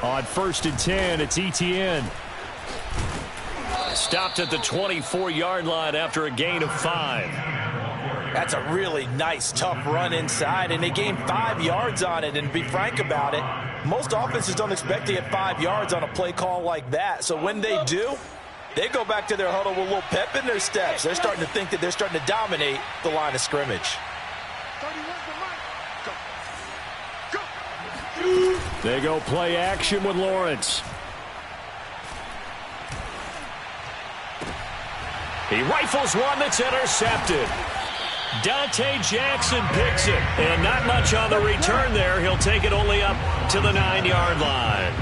On 1st and 10, it's Etienne. Stopped at the 24-yard line after a gain of 5. That's a really nice, tough run inside, and they gained 5 yards on it. And to be frank about it, most offenses don't expect to get 5 yards on a play call like that. So when they do, they go back to their huddle with a little pep in their steps. They're starting to think that they're starting to dominate the line of scrimmage. They go play action with Lawrence. He rifles one that's intercepted. Dante Jackson picks it, and not much on the return there. He'll take it only up to the 9-yard line.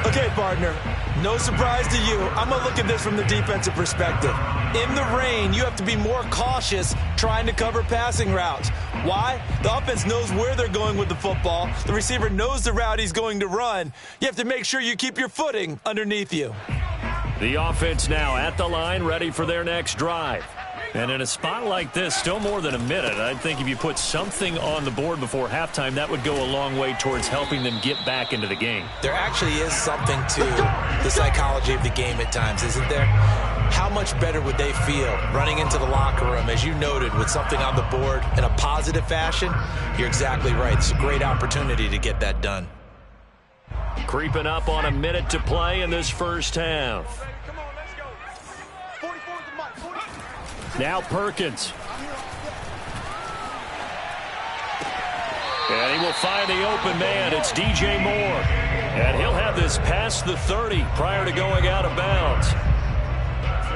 Okay, partner, no surprise to you. I'm going to look at this from the defensive perspective. In the rain, you have to be more cautious trying to cover passing routes. Why? The offense knows where they're going with the football. The receiver knows the route he's going to run. You have to make sure you keep your footing underneath you. The offense now at the line, ready for their next drive. And in a spot like this, still more than a minute, I think if you put something on the board before halftime, that would go a long way towards helping them get back into the game. There actually is something to the psychology of the game at times, isn't there? How much better would they feel running into the locker room, as you noted, with something on the board in a positive fashion? You're exactly right. It's a great opportunity to get that done. Creeping up on a minute to play in this first half. Now Perkins. And he will find the open man. It's DJ Moore. And he'll have this past the 30 prior to going out of bounds.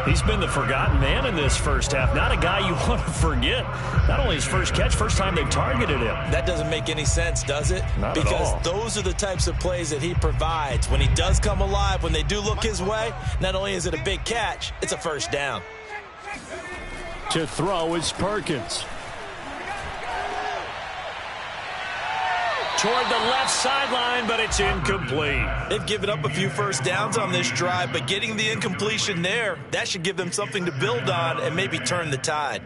He's been the forgotten man in this first half. Not a guy you want to forget. Not only his first catch, first time they've targeted him. That doesn't make any sense, does it? Not at all. Because those are the types of plays that he provides. When he does come alive, when they do look his way, not only is it a big catch, it's a first down. To throw is Perkins. Toward the left sideline, but it's incomplete. They've given up a few first downs on this drive, but getting the incompletion there, that should give them something to build on and maybe turn the tide.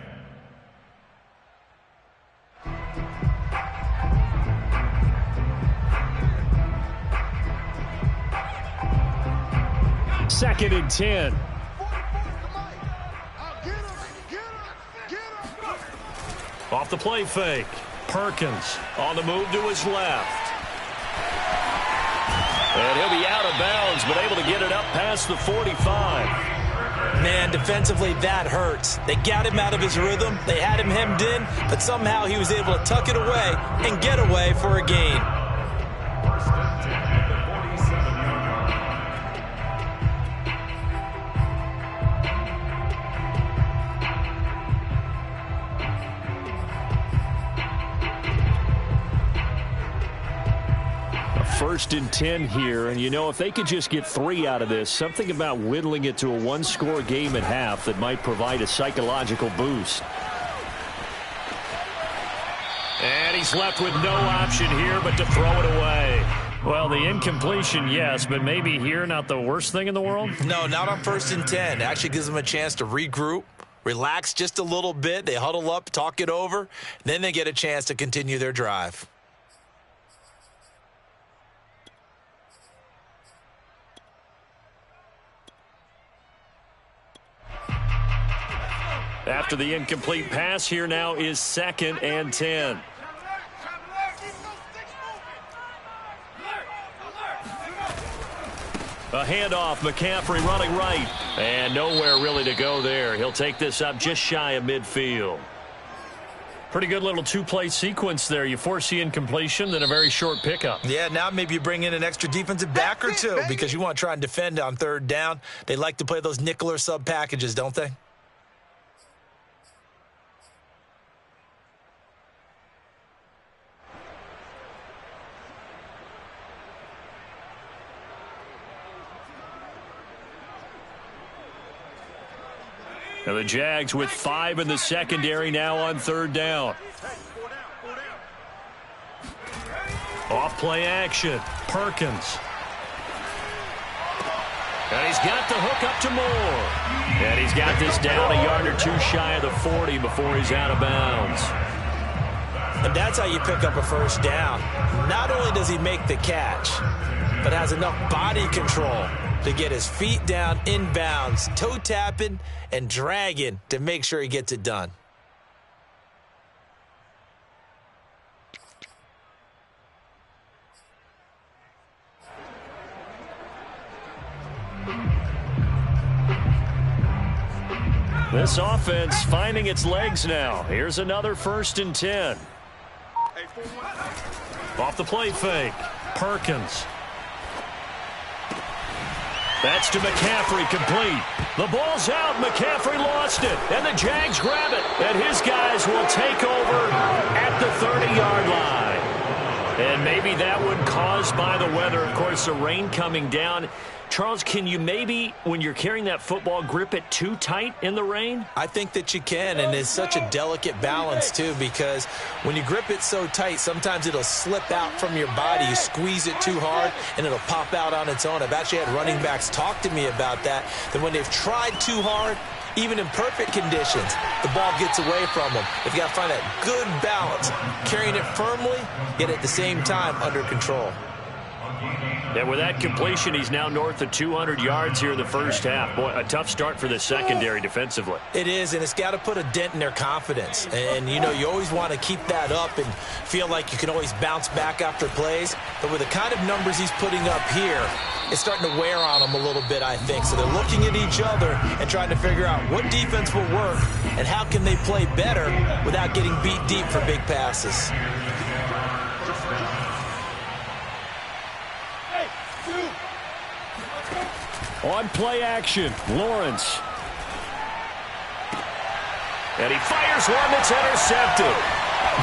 Second and 10. Off the play fake. Perkins on the move to his left. And he'll be out of bounds, but able to get it up past the 45. Man, defensively, that hurts. They got him out of his rhythm. They had him hemmed in, but somehow he was able to tuck it away and get away for a gain. First and 10 here, and you know, if they could just get 3 out of this, something about whittling it to a one-score game at half that might provide a psychological boost. And he's left with no option here but to throw it away. Well, the incompletion, yes, but maybe here not the worst thing in the world? No, not on 1st and 10. It actually gives them a chance to regroup, relax just a little bit. They huddle up, talk it over, then they get a chance to continue their drive. After the incomplete pass, here now is 2nd and 10. A handoff, McCaffrey running right. And nowhere really to go there. He'll take this up just shy of midfield. Pretty good little two-play sequence there. You force the incompletion, then a very short pickup. Yeah, now maybe you bring in an extra defensive back or two because you want to try and defend on 3rd down. They like to play those nickel or sub packages, don't they? Now the Jags with 5 in the secondary now on 3rd down. Off play action. Perkins. And he's got the hook up to Moore. And he's got this down a yard or two shy of the 40 before he's out of bounds. And that's how you pick up a first down. Not only does he make the catch, but has enough body control to get his feet down inbounds, toe tapping and dragging to make sure he gets it done. This offense finding its legs now. Here's another 1st and 10. Off the play fake. Perkins. That's to McCaffrey, complete. The ball's out. McCaffrey lost it. And the Jags grab it. And his guys will take over at the 30-yard line. And maybe that one caused by the weather. Of course, the rain coming down. Charles, can you maybe, when you're carrying that football, grip it too tight in the rain? I think that you can, and it's such a delicate balance, too, because when you grip it so tight, sometimes it'll slip out from your body. You squeeze it too hard, and it'll pop out on its own. I've actually had running backs talk to me about that when they've tried too hard, even in perfect conditions, the ball gets away from them. They've got to find that good balance, carrying it firmly, yet at the same time under control. And with that completion, he's now north of 200 yards here in the first half. Boy, a tough start for the secondary defensively. It is, and it's got to put a dent in their confidence. And, you know, you always want to keep that up and feel like you can always bounce back after plays. But with the kind of numbers he's putting up here, it's starting to wear on them a little bit, I think. So they're looking at each other and trying to figure out what defense will work and how can they play better without getting beat deep for big passes. On play action, Lawrence. And he fires one that's intercepted.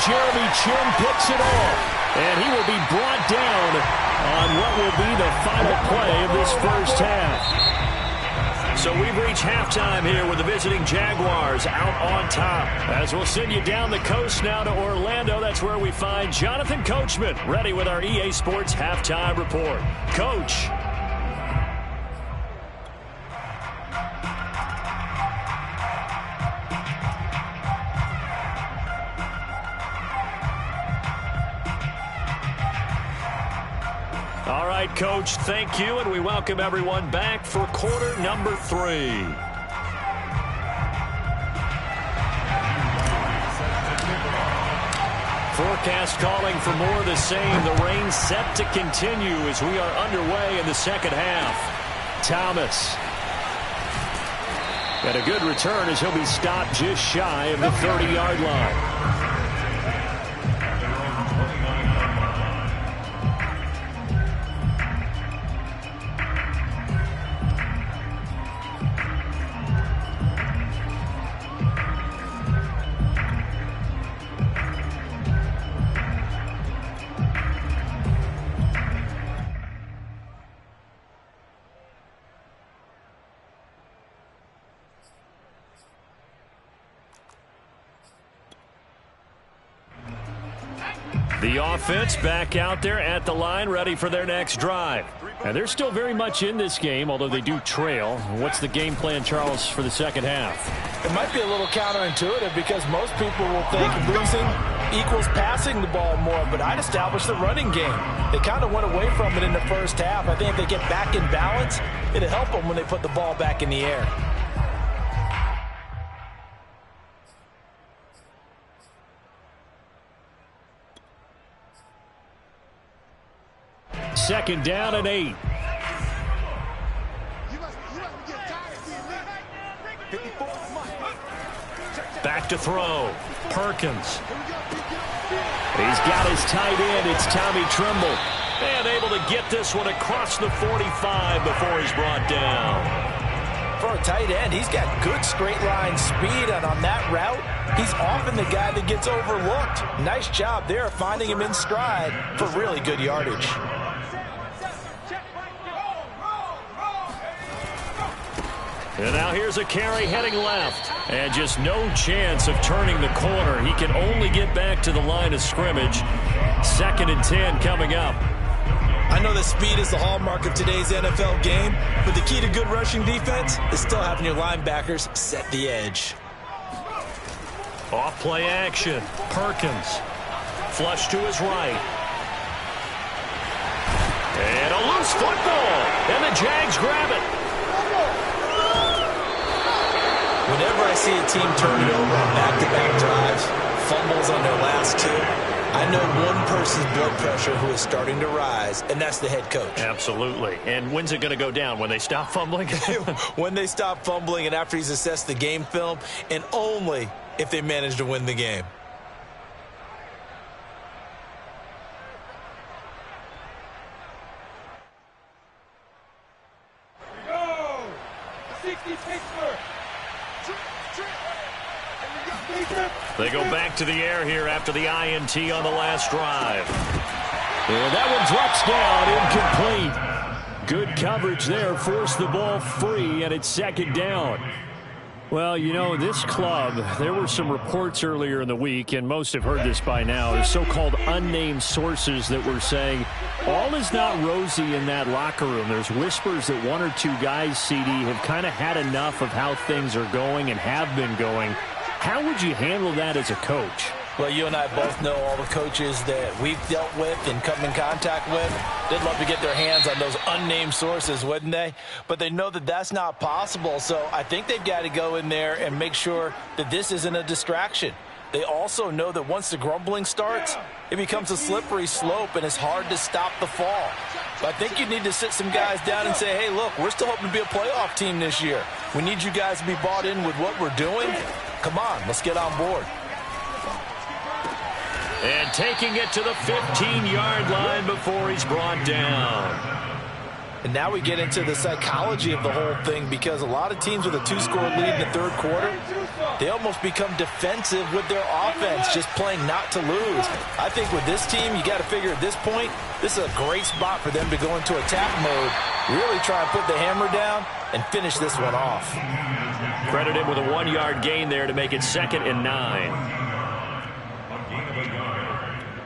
Jeremy Chin picks it off. And he will be brought down on what will be the final play of this first half. So we've reached halftime here with the visiting Jaguars out on top. As we'll send you down the coast now to Orlando, that's where we find Jonathan Coachman ready with our EA Sports halftime report. Coach. All right, Coach, thank you, and we welcome everyone back for quarter number 3. Forecast calling for more of the same. The rain set to continue as we are underway in the second half. Thomas. And a good return as he'll be stopped just shy of the 30-yard line. The offense back out there at the line, ready for their next drive. And they're still very much in this game, although they do trail. What's the game plan, Charles, for the second half? It might be a little counterintuitive because most people will think losing equals passing the ball more, but I'd establish the running game. They kind of went away from it in the first half. I think if they get back in balance, it'll help them when they put the ball back in the air. Second down and 8. Back to throw. Perkins. He's got his tight end. It's Tommy Tremble. And able to get this one across the 45 before he's brought down. For a tight end, he's got good straight line speed, and on that route, he's often the guy that gets overlooked. Nice job there finding him in stride for really good yardage. And now here's a carry heading left. And just no chance of turning the corner. He can only get back to the line of scrimmage. 2nd and 10 coming up. I know that speed is the hallmark of today's NFL game, but the key to good rushing defense is still having your linebackers set the edge. Off play action. Perkins. Flush to his right. And a loose football. And the Jags grab it. Whenever I see a team turn it over on back-to-back drives, fumbles on their last two, I know one person's blood pressure who is starting to rise, and that's the head coach. Absolutely. And when's it going to go down? When they stop fumbling? When they stop fumbling and after he's assessed the game film, and only if they manage to win the game. They go back to the air here after the INT on the last drive. And that one drops down, incomplete. Good coverage there, forced the ball free, and it's second down. Well, you know, this club, there were some reports earlier in the week, and most have heard this by now, there's so-called unnamed sources that were saying all is not rosy in that locker room. There's whispers that one or two guys, CD, have kind of had enough of how things are going and have been going. How would you handle that as a coach? Well, you and I both know all the coaches that we've dealt with and come in contact with. They'd love to get their hands on those unnamed sources, wouldn't they? But they know that that's not possible, so I think they've got to go in there and make sure that this isn't a distraction. They also know that once the grumbling starts, it becomes a slippery slope and it's hard to stop the fall. But I think you need to sit some guys down and say, hey, look, we're still hoping to be a playoff team this year. We need you guys to be bought in with what we're doing. Come on, let's get on board. And taking it to the 15-yard line before he's brought down. And now we get into the psychology of the whole thing, because a lot of teams with a two-score lead in the third quarter, they almost become defensive with their offense, just playing not to lose. I think with this team, you got to figure at this point, this is a great spot for them to go into attack mode, really try and put the hammer down and finish this one off. Credit him with a 1-yard gain there to make it 2nd and 9.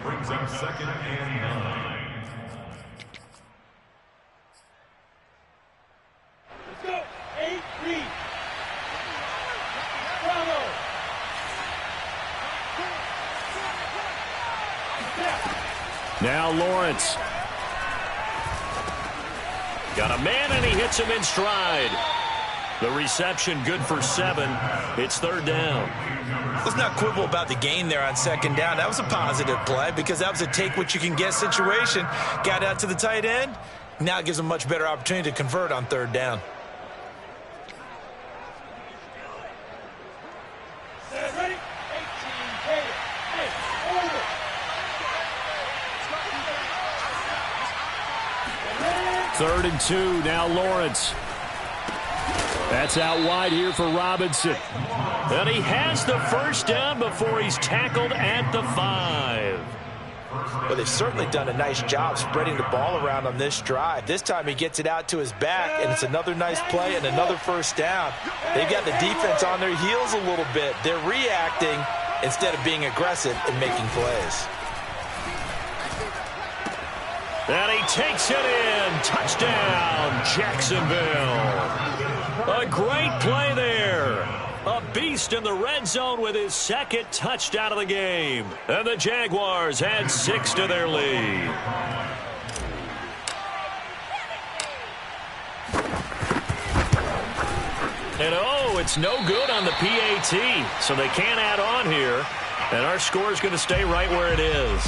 Brings up 2nd and 9. Let's go. 8-3. Bravo. Now Lawrence. Got a man, and he hits him in stride. The reception good for 7. It's 3rd down. Let's not quibble about the gain there on 2nd down. That was a positive play because that was a take-what-you-can-get situation. Got out to the tight end. Now it gives them a much better opportunity to convert on 3rd down. Ready? 18, over. 3rd and 2. Now Lawrence. That's out wide here for Robinson. And he has the first down before he's tackled at the 5. Well, they've certainly done a nice job spreading the ball around on this drive. This time he gets it out to his back, and it's another nice play and another first down. They've got the defense on their heels a little bit. They're reacting instead of being aggressive and making plays. And he takes it in. Touchdown, Jacksonville. A great play there. A beast in the red zone with his 2nd touchdown of the game. And the Jaguars add 6 to their lead. And oh, it's no good on the PAT. So they can't add on here. And our score is going to stay right where it is.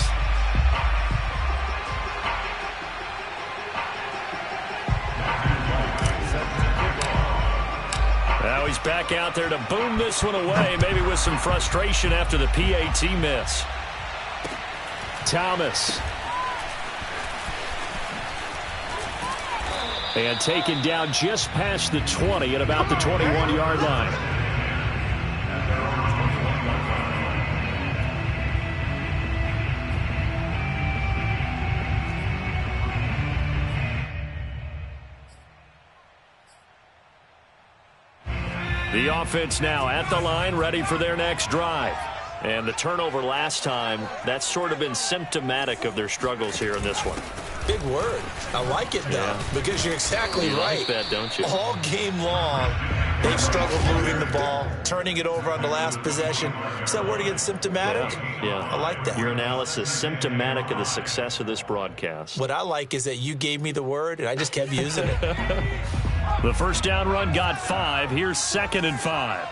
Now he's back out there to boom this one away, maybe with some frustration after the PAT miss. Thomas. And taken down just past the 20 at about the 21-yard line. The offense now at the line, ready for their next drive. And the turnover last time, that's sort of been symptomatic of their struggles here in this one. Big word. I like it, though, because you're exactly right. You like that, don't you? All game long, They've struggled moving the ball, turning it over on the last possession. Is that word again, symptomatic? Yeah. I like that. Your analysis, symptomatic of the success of this broadcast. What I like is that you gave me the word, and I just kept using it. The first down run got 5. Here's 2nd and 5.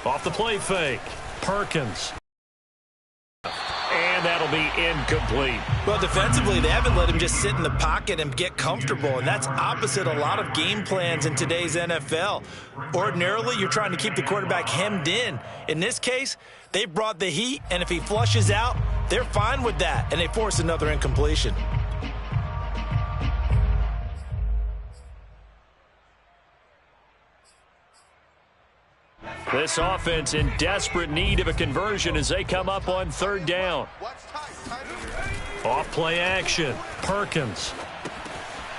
Off the play fake. Perkins. And that'll be incomplete. Well, defensively, they haven't let him just sit in the pocket and get comfortable, and that's opposite a lot of game plans in today's NFL. Ordinarily, you're trying to keep the quarterback hemmed in. In this case, they brought the heat, and if he flushes out, they're fine with that, and they force another incompletion. This offense in desperate need of a conversion as they come up on 3rd down. Off play action. Perkins.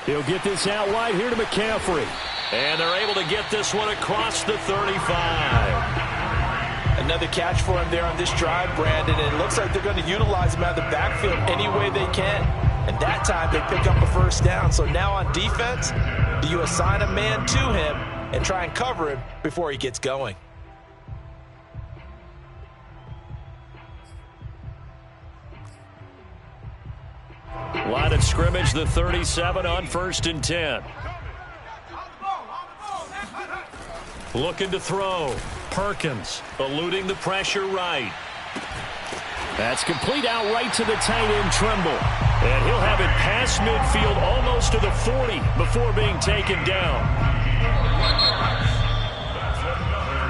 He'll get this out wide here to McCaffrey. And they're able to get this one across the 35. Another catch for him there on this drive, Brandon. And it looks like they're going to utilize him out of the backfield any way they can. And that time they pick up a first down. So now on defense, do you assign a man to him and try and cover him before he gets going? Line of scrimmage, the 37 on 1st and 10. Looking to throw. Perkins eluding the pressure right. That's complete out right to the tight end, Trimble. And he'll have it past midfield almost to the 40 before being taken down.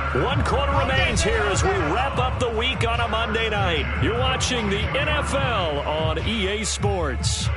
1 quarter remains here as we wrap up the week on a Monday night. You're watching the NFL on EA Sports.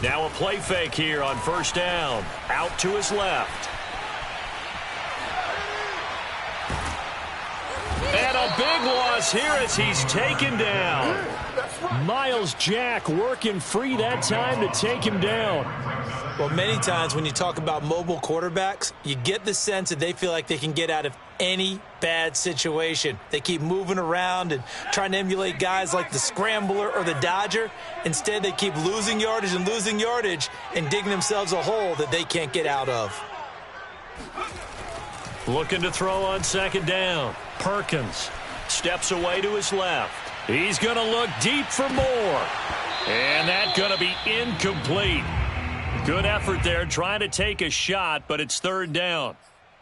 Now a play fake here on 1st down. Out to his left. And a big loss here as he's taken down. Miles Jack working free that time to take him down. Well, many times when you talk about mobile quarterbacks, you get the sense that they feel like they can get out of any bad situation. They keep moving around and trying to emulate guys like the Scrambler or the Dodger. Instead, they keep losing yardage and digging themselves a hole that they can't get out of. Looking to throw on 2nd down. Perkins steps away to his left. He's going to look deep for more. And that's going to be incomplete. Good effort there trying to take a shot, but it's 3rd down.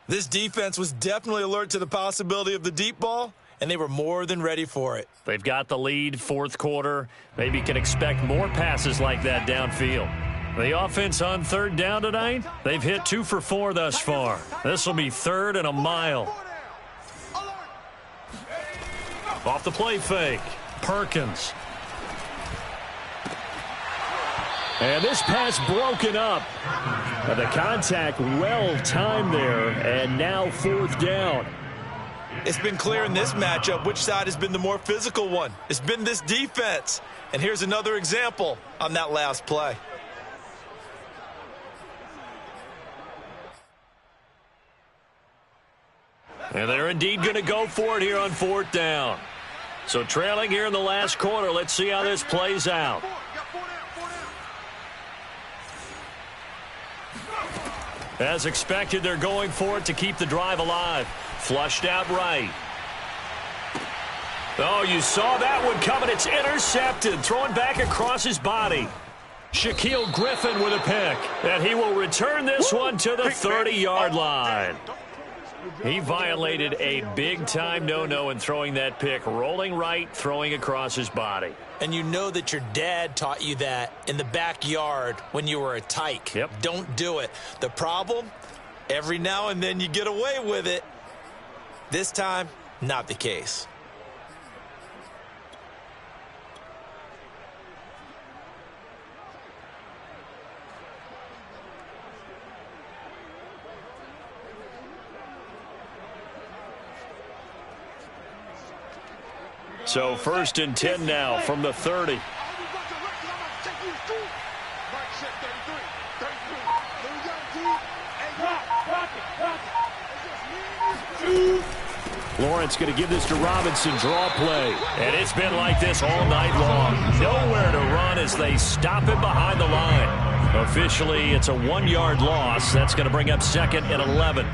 This defense was definitely alert to the possibility of the deep ball, and they were more than ready for it. They've got the lead, 4th quarter. Maybe can expect more passes like that downfield. The offense on 3rd down tonight, they've hit 2 for 4 thus far. This will be 3rd and a mile. Off the play fake. Perkins. And this pass broken up. The contact well timed there, and now 4th down. It's been clear in this matchup which side has been the more physical one. It's been this defense. And here's another example on that last play. And they're indeed going to go for it here on 4th down. So trailing here in the last quarter, let's see how this plays out. As expected, they're going for it to keep the drive alive. Flushed out right. Oh, you saw that one coming. It's intercepted. Throwing back across his body. Shaquille Griffin with a pick. And he will return this one to the 30-yard line. He violated a big-time no-no in throwing that pick. Rolling right, throwing across his body. And you know that your dad taught you that in the backyard when you were a tyke. Yep. Don't do it. The problem, every now and then you get away with it. This time, not the case. So 1st and 10 now from the 30. Lawrence going to give this to Robinson, draw play. And it's been like this all night long. Nowhere to run as they stop him behind the line. Officially, it's a 1-yard loss. That's going to bring up 2nd and 11.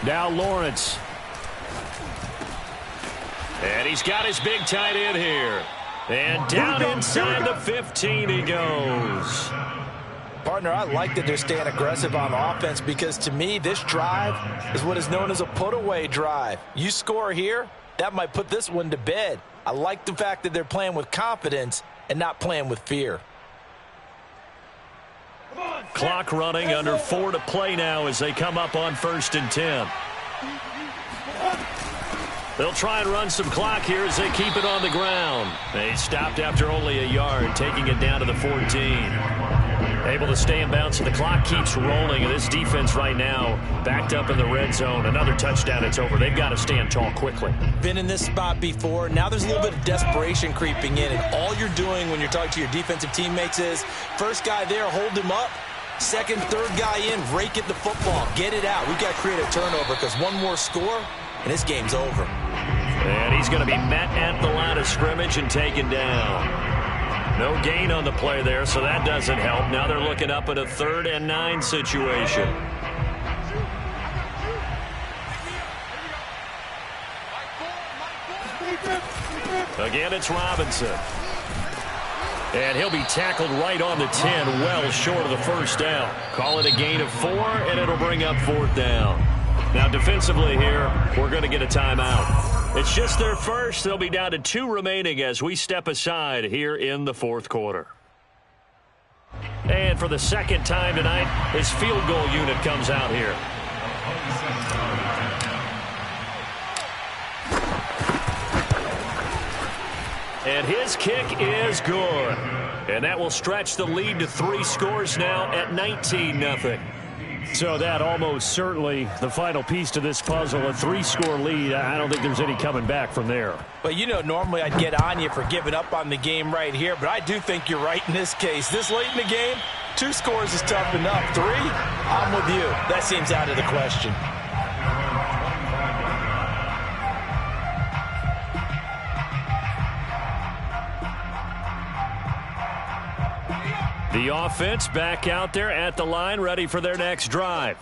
Now Lawrence. And he's got his big tight end here. And down inside the 15 he goes. Partner, I like that they're staying aggressive on offense because to me this drive is what is known as a put-away drive. You score here, that might put this one to bed. I like the fact that they're playing with confidence and not playing with fear. Clock running, under 4 to play now as they come up on 1st and 10. They'll try and run some clock here as they keep it on the ground. They stopped after only a yard, taking it down to the 14. Able to stay in bounds, so the clock keeps rolling. And this defense right now backed up in the red zone. Another touchdown, it's over. They've got to stand tall quickly. Been in this spot before. Now there's a little bit of desperation creeping in. And all you're doing when you're talking to your defensive teammates is, first guy there, hold him up. Second, third guy in, rake at the football. Get it out. We've got to create a turnover because one more score, and this game's over. And he's going to be met at the line of scrimmage and taken down. No gain on the play there, so that doesn't help. Now they're looking up at a 3rd and 9 situation. Again, it's Robinson. And he'll be tackled right on the 10, well short of the first down. Call it a gain of 4, and it'll bring up 4th down. Now, defensively here, we're going to get a timeout. It's just their first. They'll be down to 2 remaining as we step aside here in the 4th quarter. And for the 2nd time tonight, his field goal unit comes out here. And his kick is good. And that will stretch the lead to 3 scores now at 19-0. So that almost certainly the final piece to this puzzle, a 3-score lead. I don't think there's any coming back from there. Well, you know, normally I'd get on you for giving up on the game right here, but I do think you're right in this case. This late in the game, 2 scores is tough enough. 3, I'm with you. That seems out of the question. The offense back out there at the line, ready for their next drive.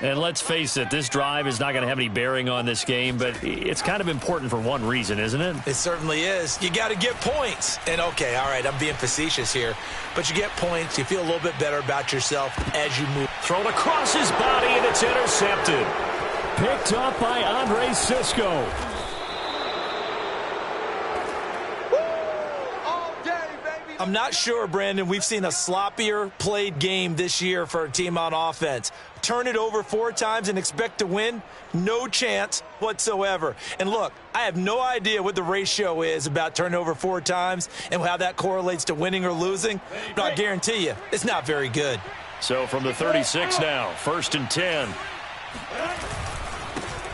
And let's face it, this drive is not going to have any bearing on this game, but it's kind of important for one reason, isn't it? It certainly is. You got to get points. And, okay, all right, I'm being facetious here, but you get points. You feel a little bit better about yourself as you move. Thrown across his body, and it's intercepted. Picked up by Andre Cisco. I'm not sure, Brandon, we've seen a sloppier played game this year for a team on offense. Turn it over 4 times and expect to win? No chance whatsoever. And look, I have no idea what the ratio is about turning over 4 times and how that correlates to winning or losing, but I guarantee you, it's not very good. So from the 36 now, 1st and 10.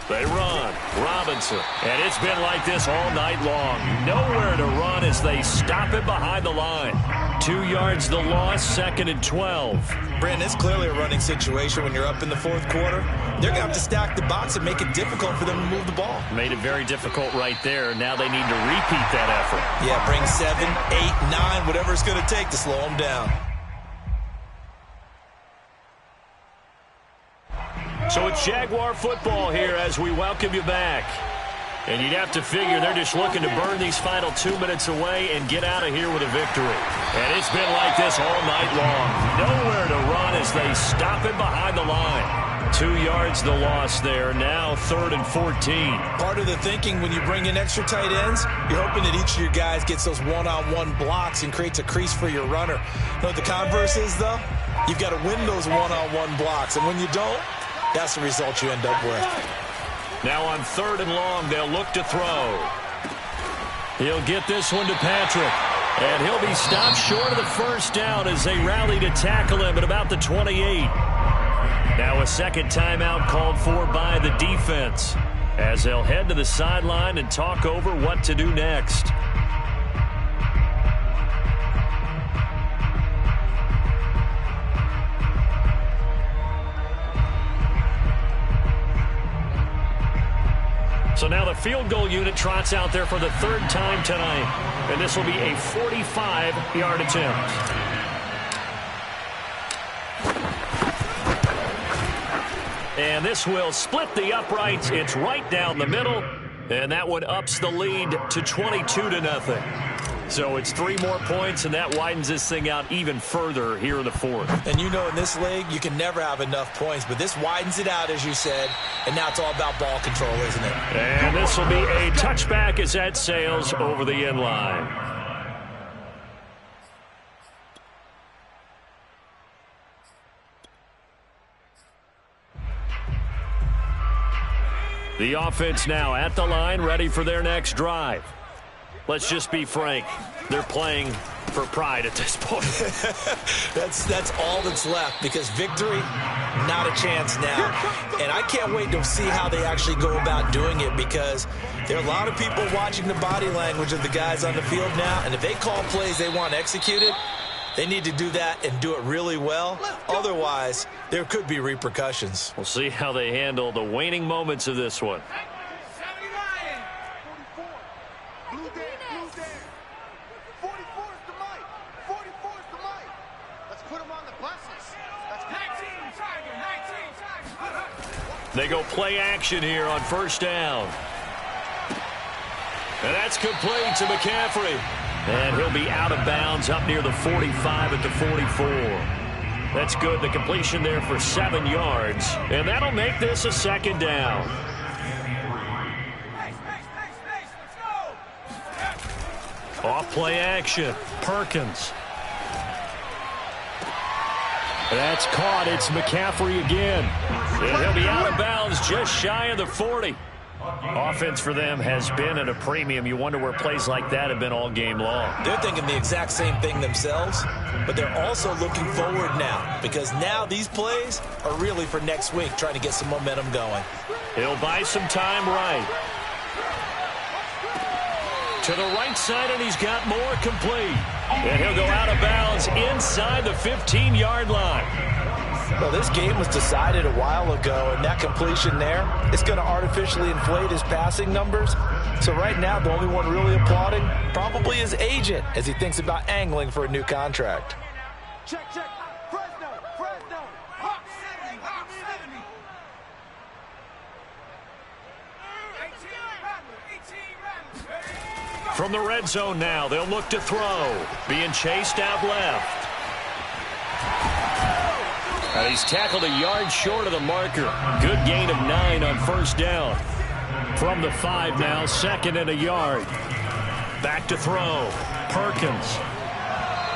They run. Robinson. And it's been like this all night long. Nowhere to run as they stop it behind the line. 2 yards the loss, 2nd and 12. Brandon, it's clearly a running situation when you're up in the 4th quarter. They're going to have to stack the box and make it difficult for them to move the ball. Made it very difficult right there. Now they need to repeat that effort. Yeah, bring 7, 8, 9, whatever it's going to take to slow them down. So it's Jaguar football here as we welcome you back. And you'd have to figure they're just looking to burn these final 2 minutes away and get out of here with a victory. And it's been like this all night long. Nowhere to run as they stop it behind the line. 2 yards the loss there. Now 3rd and 14. Part of the thinking when you bring in extra tight ends, you're hoping that each of your guys gets those one-on-one blocks and creates a crease for your runner. You know what the converse is, though? You've got to win those one-on-one blocks, and when you don't, that's the result you end up with. Now on 3rd and long, they'll look to throw. He'll get this one to Patrick. And he'll be stopped short of the first down as they rally to tackle him at about the 28. Now a second timeout called for by the defense as they'll head to the sideline and talk over what to do next. So now the field goal unit trots out there for the 3rd time tonight. And this will be a 45-yard attempt. And this will split the uprights. It's right down the middle. And that one ups the lead to 22-0. So it's 3 more points, and that widens this thing out even further here in the 4th. And you know in this league, you can never have enough points, but this widens it out, as you said, and now it's all about ball control, isn't it? And this will be a touchback as that sails over the end line. The offense now at the line, ready for their next drive. Let's just be frank. They're playing for pride at this point. That's all that's left, because victory, not a chance now. And I can't wait to see how they actually go about doing it, because there are a lot of people watching the body language of the guys on the field now, and if they call plays they want executed, they need to do that and do it really well. Otherwise, there could be repercussions. We'll see how they handle the waning moments of this one. They go play action here on 1st down. And that's complete to McCaffrey. And he'll be out of bounds up near the 45 at the 44. That's good. The completion there for 7 yards. And that'll make this a 2nd down. Off play action. Perkins. That's caught. It's McCaffrey again. And he'll be out of bounds just shy of the 40. Offense for them has been at a premium. You wonder where plays like that have been all game long. They're thinking the exact same thing themselves, but they're also looking forward now, because now these plays are really for next week, trying to get some momentum going. He'll buy some time right. To the right side, and he's got more complete. And he'll go out of bounds inside the 15-yard line. Well, this game was decided a while ago, and that completion there, it's going to artificially inflate his passing numbers. So right now, the only one really applauding probably his agent as he thinks about angling for a new contract. Check. Fresno. Hawk 70. From the red zone now, they'll look to throw. Being chased out left. And he's tackled a yard short of the marker. Good gain of 9 on 1st down. From the 5 now, 2nd and a yard. Back to throw. Perkins.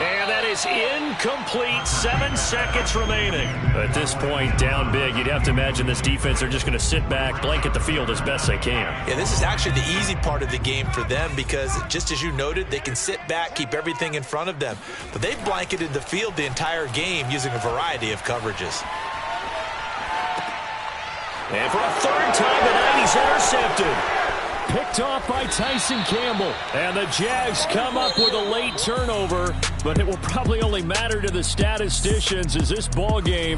And that is incomplete. 7 seconds remaining. At this point, down big, you'd have to imagine this defense, they're just going to sit back, blanket the field as best they can. Yeah, this is actually the easy part of the game for them, because just as you noted, they can sit back, keep everything in front of them. But they've blanketed the field the entire game using a variety of coverages. And for a 3rd time tonight, he's intercepted. Picked off by Tyson Campbell. And the Jags come up with a late turnover, but it will probably only matter to the statisticians as this ball game